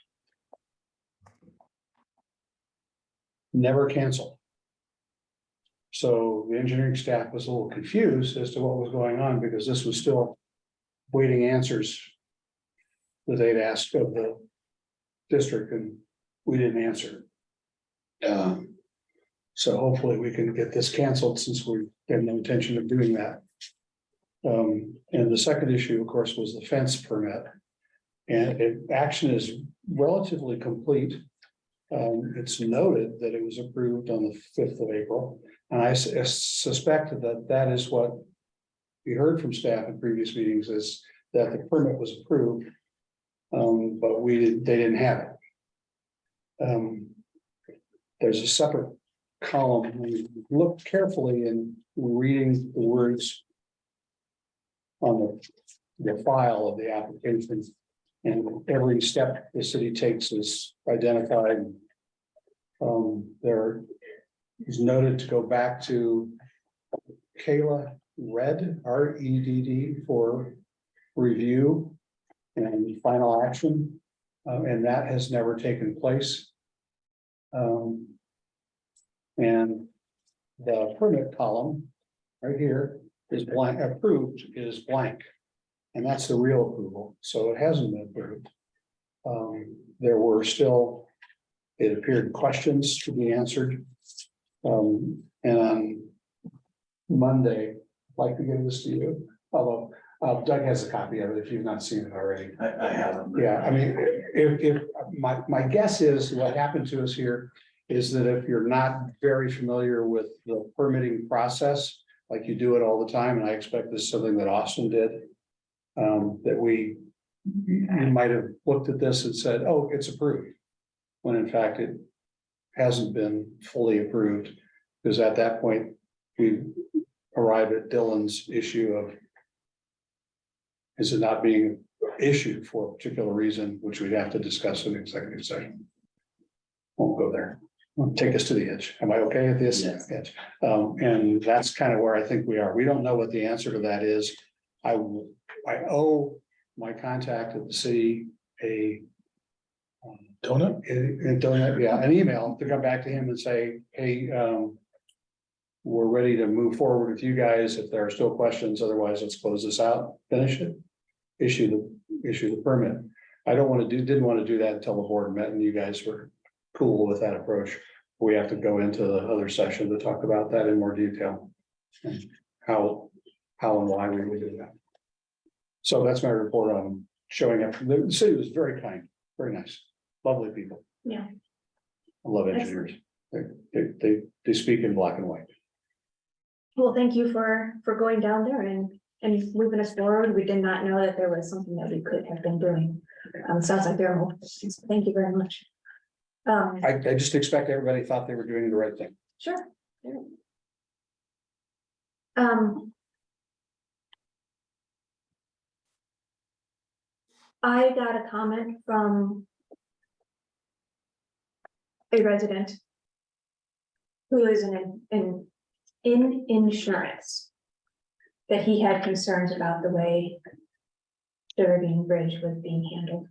never canceled. So the engineering staff was a little confused as to what was going on, because this was still waiting answers that they'd asked of the district, and we didn't answer. So hopefully we can get this canceled, since we have no intention of doing that. And the second issue, of course, was the fence permit. And action is relatively complete. It's noted that it was approved on the 5th of April. And I suspect that that is what we heard from staff in previous meetings, is that the permit was approved. But they didn't have it. There's a separate column. When you look carefully and reading the words on the file of the application, and every step the city takes is identified. There is noted to go back to Kayla Redd, REDD, for review and final action, and that has never taken place. And the permit column right here is blank, approved is blank. And that's the real approval, so it hasn't been approved. There were still, it appeared, questions to be answered. And on Monday, I'd like to give this to you, although Doug has a copy of it if you've not seen it already. I haven't. Yeah, I mean, if my guess is what happened to us here is that if you're not very familiar with the permitting process, like you do it all the time, and I expect this is something that Austin did, that you might have looked at this and said, oh, it's approved, when in fact it hasn't been fully approved, because at that point we arrive at Dylan's issue of is it not being issued for a particular reason, which we'd have to discuss in executive session. Won't go there. Take us to the edge. Am I okay at this Yes. edge? And that's kind of where I think we are. We don't know what the answer to that is. I owe my contact at the city a Donut? an email to come back to him and say, hey, we're ready to move forward with you guys. If there are still questions, otherwise let's close this out, finish it, issue the permit. Didn't want to do that until the board met and you guys were cool with that approach. We have to go into the other session to talk about that in more detail. And how and why we would do that. So that's my report on showing up. The city was very kind, very nice, lovely people. Yeah. I love engineers. They speak in black and white. Well, thank you for going down there and moving us forward. We did not know that there was something that we could have been doing. Sounds like there are. Thank you very much. I just expect everybody thought they were doing the right thing. Sure. I got a comment from a resident who is in insurance, that he had concerns about the way the ravine bridge was being handled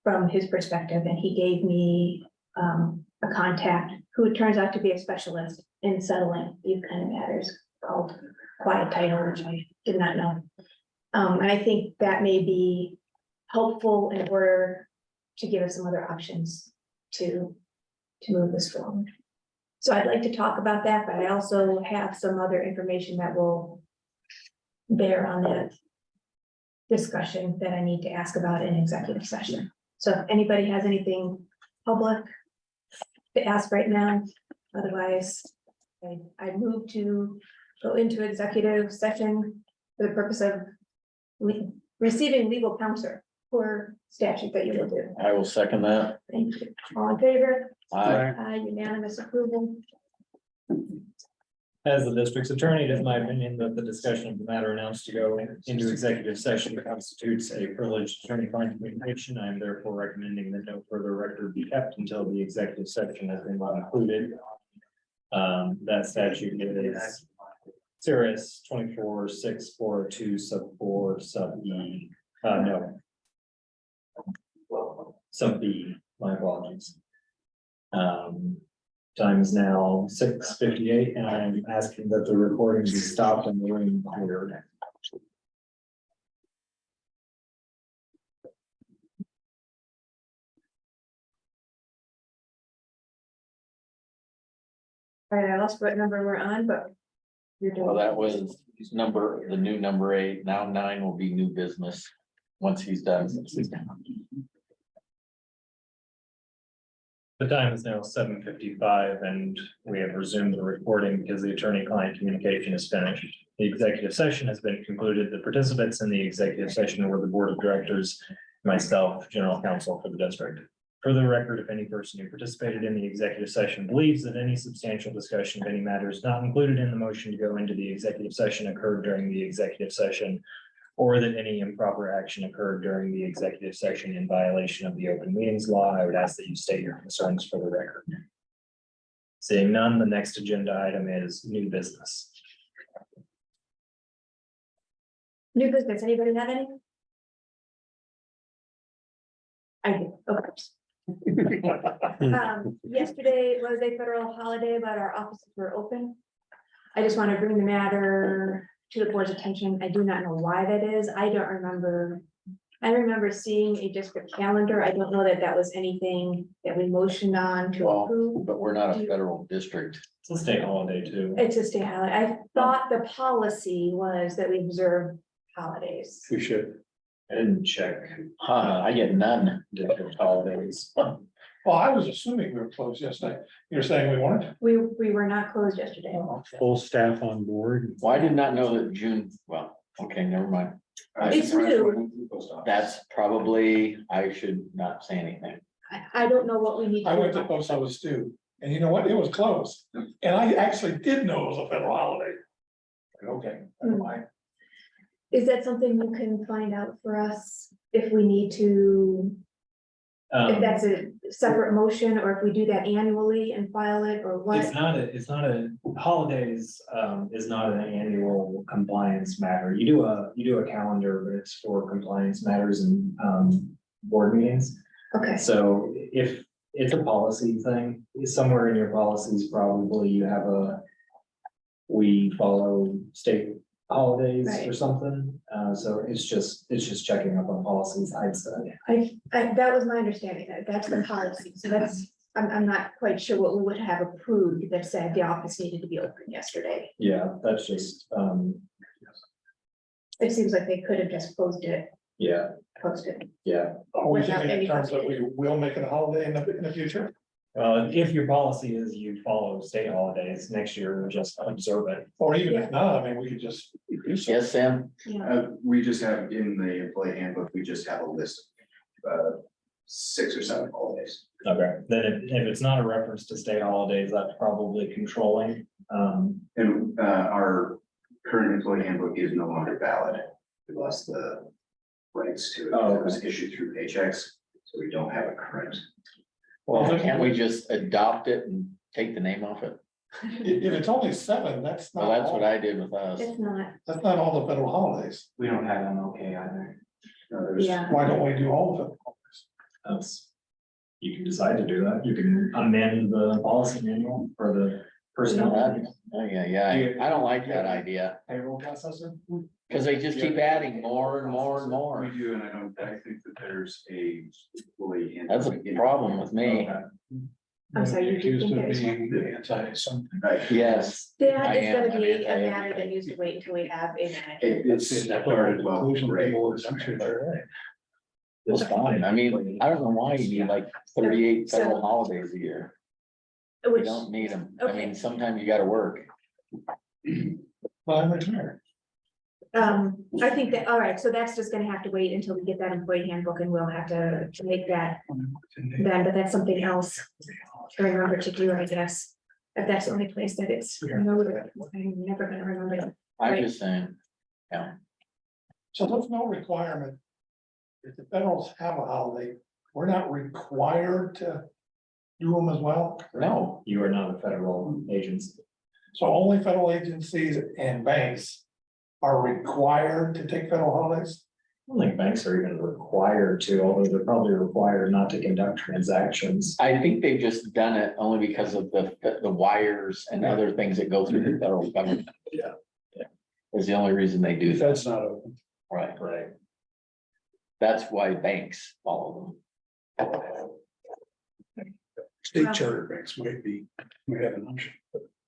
from his perspective, and he gave me a contact who turns out to be a specialist in settling these kind of matters, called Quiet Title, which I did not know. And I think that may be helpful in order to give us some other options to move this forward. So I'd like to talk about that, but I also have some other information that will bear on that discussion that I need to ask about in executive session. So if anybody has anything public to ask right now, otherwise I move to go into executive session for the purpose of receiving legal counsel for statute that you will do. I will second that. Thank you. All in favor? Aye. Unanimous approval. As the district's attorney, it is my opinion that the discussion of the matter announced to go into executive session constitutes a privileged attorney-client communication. I am therefore recommending that no further record be kept until the executive session has been concluded. That statute is C.R.S. 24-6402 sub 4 sub E. Sub B, my apologies. Time is now 6:58 and I am asking that the recording be stopped and the room cleared. All right, I lost what number we're on, but you're doing. Well, that was the new number 8. Now 9 will be new business. Once he's done. The time is now 7:55 and we have resumed the recording because the attorney-client communication is finished. The executive session has been concluded. The participants in the executive session were the board of directors, myself, general counsel for the district. For the record, if any person who participated in the executive session believes that any substantial discussion of any matters not included in the motion to go into the executive session occurred during the executive session, or that any improper action occurred during the executive session in violation of the open meetings law, I would ask that you state your concerns for the record. Seeing none, the next agenda item is new business. New business, anybody have any? I do, okay. Yesterday was a federal holiday, but our offices were open. I just want to bring the matter to the board's attention. I do not know why that is. I don't remember. I remember seeing a district calendar. I don't know that that was anything that we motioned on to Well, approve. but we're not a federal district. It's a state holiday too. It's a state holiday. I thought the policy was that we observe holidays. We should. I didn't check. I get none. Different holidays. Well, I was assuming we were closed yesterday. You're saying we weren't? We were not closed yesterday. Full staff on board. Well, I did not know that June, well, okay, never mind. It's new. That's probably, I should not say anything. I don't know what we need. I went to post office too, and you know what? It was closed. And I actually did know it was a federal holiday. Okay. Hmm. Is that something you can find out for us if we need to, if that's a separate motion, or if we do that annually and file it, or what? It's not a, holidays, is not an annual compliance matter. You do a calendar, but it's for compliance matters and, board meetings. Okay, So if it's a policy thing, somewhere in your policies, probably you have we follow state holidays or Right. something. So it's just checking up on policies, I'd say. that was my understanding, that's the policy, so that's, I'm not quite sure what we would have approved that said the office needed to be open yesterday. Yeah, that's just, It seems like they could have just posted it, yeah, posted. yeah. Are we Without thinking in any terms that we holiday. will make it a holiday in the future? If your policy is you follow state holidays, next year, just observe it. Or even Yeah. if not, I mean, we could just. Yes, Sam? Yeah, We just have, in the employee handbook, we just have a list of 6 or 7 holidays. Okay, then if it's not a reference to state holidays, that's probably controlling. And our current employee handbook is no longer valid. We lost the rights to it. Oh, It was issued through paychecks, so we don't have a current. Well, can't we just adopt it and take the name off it? If it's only 7, that's Well, not, that's what I did with us. it's not, that's not all the federal holidays. We don't have MLK either. There's yeah, Why don't we do all of it? That's, you can decide to do that. You can amend the policy manual for the personnel. Oh, yeah, I don't like that idea, Payroll processor. because they just keep adding more and more and We more. do, and I think that there's a employee. That's a problem with me. I'm sorry, you do Accused think of there's being anti-something. Right. Yes, that I is am, gonna be a I matter that needs to wait until we have a manager. It's started well. Inclusion Right. people is actually right. it's fine. I mean, I don't know why you need like 38 federal holidays a year. You Which, don't need them. I Okay. mean, sometimes you gotta work. Well, I'm retired. I think that, all right, so that's just gonna have to wait until we get that employee handbook, and we'll have to make that then, but that's something else to remember to do, I guess. If that's the only place that it's noted, I'm never gonna remember that. I'm Right. just saying, yeah, So there's no requirement. If the federals have a holiday, we're not required to do them as well. no, You are not a federal agency. So only federal agencies and banks are required to take federal holidays. I don't think banks are even required to, although they're probably required not to conduct transactions. I think they've just done it only because of the wires and other things that go through the federal government. Yeah. Is the only reason they do that, That's not open. right? Right. That's why banks follow State charter banks might have an option.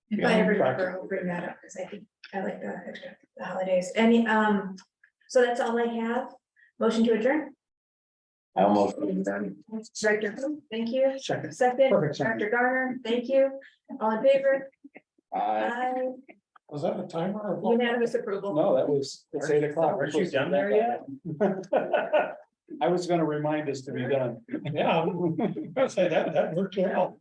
If I ever remember, I'll bring that up, because I think I like the extra the holidays. Any, so that's all I have. Motion to adjourn. them. I almost, Director, thank you. Second. Second, Perfect, second. Dr. Garner, thank you. All in favor? I, Was that a timer? or- Unanimous approval. No, it's 8 o'clock. Aren't you done there yet? I was gonna remind us to be done. Yeah, I'm gonna say that worked well.